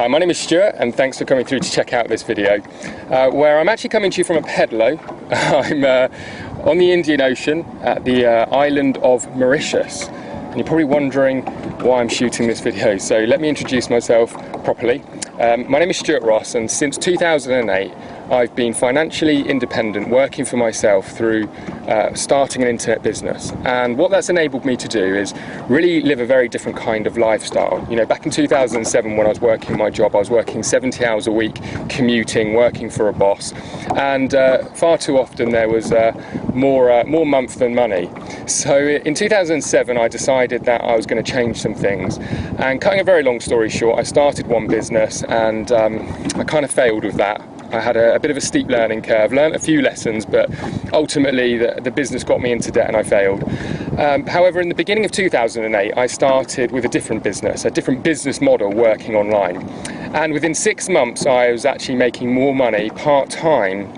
Hi, my name is Stuart, and thanks for coming through to check out this video, where I'm actually coming to you from a pedalo. I'm on the Indian Ocean at the island of Mauritius, and you're probably wondering why I'm shooting this video, so let me introduce myself properly. My name is Stuart Ross, and since 2008 I've been financially independent, working for myself through starting an internet business. And what that's enabled me to do is really live a very different kind of lifestyle. You know, back in 2007 when I was working my job, I was working 70 hours a week, commuting, working for a boss, and far too often there was more month than money. So in 2007 I decided that I was going to change some things, and cutting a very long story short, I started one business and I kind of failed with that. I had a bit of a steep learning curve, learned a few lessons, but ultimately the business got me into debt and I failed. However, in the beginning of 2008, I started with a different business model working online. And within 6 months, I was actually making more money part-time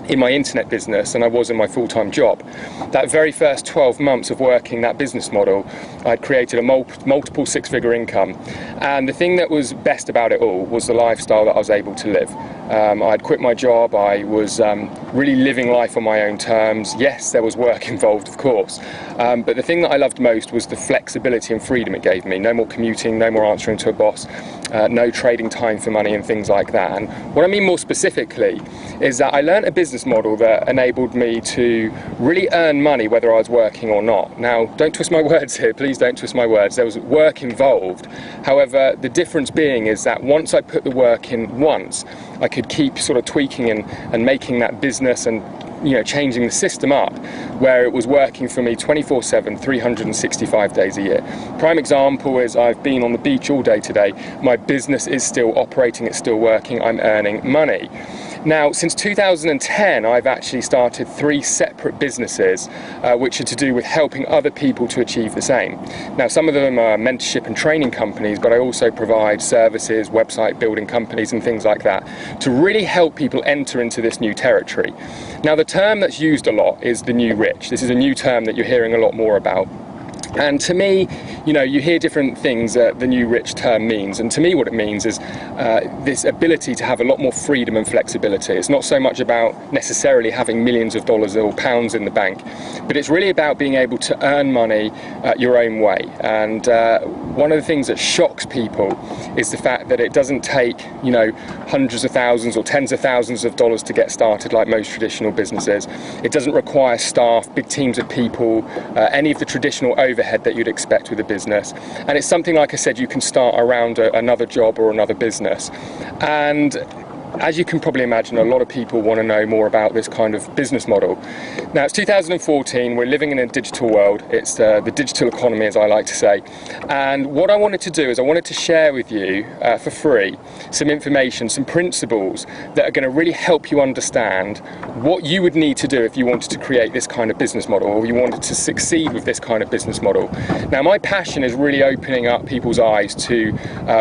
in my internet business than I was in my full-time job. That very first 12 months of working that business model, I'd created a multiple six-figure income. And the thing that was best about it all was the lifestyle that I was able to live. I'd quit my job, I was really living life on my own terms. Yes, there was work involved, of course, but the thing that I loved most was the flexibility and freedom it gave me. No more commuting, no more answering to a boss, no trading time for money and things like that. And what I mean more specifically is that I learned a business model that enabled me to really earn money whether I was working or not. Now, don't twist my words here, please don't twist my words. There was work involved. However, the difference being is that once I put the work in once, I could keep sort of tweaking and making that business and, you know, changing the system up where it was working for me 24/7, 365 days a year. Prime example is I've been on the beach all day today. My business is still operating, it's still working, I'm earning money. Now, since 2010, I've actually started 3 separate businesses which are to do with helping other people to achieve the same. Now, some of them are mentorship and training companies, but I also provide services, website building companies and things like that to really help people enter into this new territory. Now, the term that's used a lot is the new rich. This is a new term that you're hearing a lot more about. And to me, you know, you hear different things that the new rich term means, and to me what it means is this ability to have a lot more freedom and flexibility. It's not so much about necessarily having millions of dollars or pounds in the bank, but it's really about being able to earn money your own way. And one of the things that shocks people is the fact that it doesn't take, you know, hundreds of thousands or tens of thousands of dollars to get started like most traditional businesses. It doesn't require staff, big teams of people, any of the traditional overhead that you'd expect with a business, and it's something, like I said, you can start around another job or another business. And as you can probably imagine, a lot of people want to know more about this kind of business model. Now, it's 2014, we're living in a digital world. It's the digital economy, as I like to say. And what I wanted to do is I wanted to share with you for free some information, some principles that are going to really help you understand what you would need to do if you wanted to create this kind of business model, or you wanted to succeed with this kind of business model. Now, my passion is really opening up people's eyes to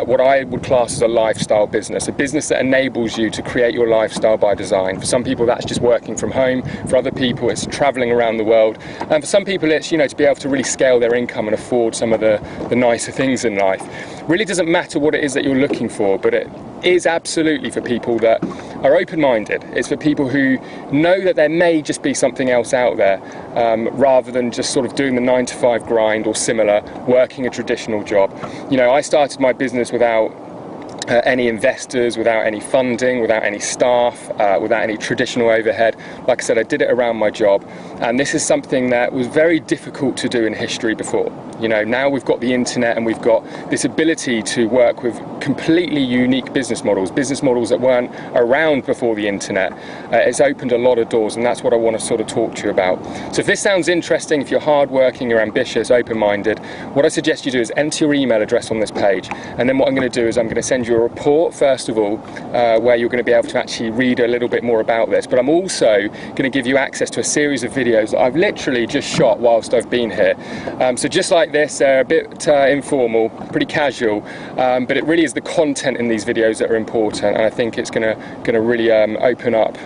what I would class as a lifestyle business, a business that enables you to create your lifestyle by design. For some people that's just working from home, for other people it's traveling around the world, and for some people it's, you know, to be able to really scale their income and afford some of the nicer things in life. Really doesn't matter what it is that you're looking for, but it is absolutely for people that are open-minded. It's for people who know that there may just be something else out there, rather than just sort of doing the 9-to-5 grind or similar, working a traditional job. You know, I started my business without any investors, without any funding, without any staff, without any traditional overhead. Like I said, I did it around my job, and this is something that was very difficult to do in history before. You know, now we've got the internet and we've got this ability to work with completely unique business models that weren't around before the internet. It's opened a lot of doors, and that's what I want to sort of talk to you about. So if this sounds interesting, if you're hardworking, you're ambitious, open-minded, what I suggest you do is enter your email address on this page, and then what I'm going to do is I'm going to send you a report, first of all, where you're going to be able to actually read a little bit more about this, but I'm also going to give you access to a series of videos that I've literally just shot whilst I've been here. So just like like this. They're a bit informal, pretty casual, but it really is the content in these videos that are important, and I think it's going to really open up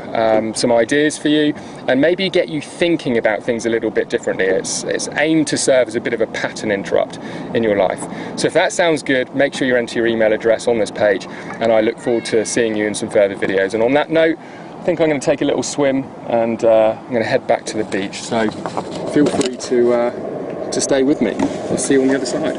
some ideas for you and maybe get you thinking about things a little bit differently. It's aimed to serve as a bit of a pattern interrupt in your life. So if that sounds good, make sure you enter your email address on this page, and I look forward to seeing you in some further videos. And on that note, I think I'm going to take a little swim, and I'm going to head back to the beach. So feel free to stay with me. I'll see you on the other side.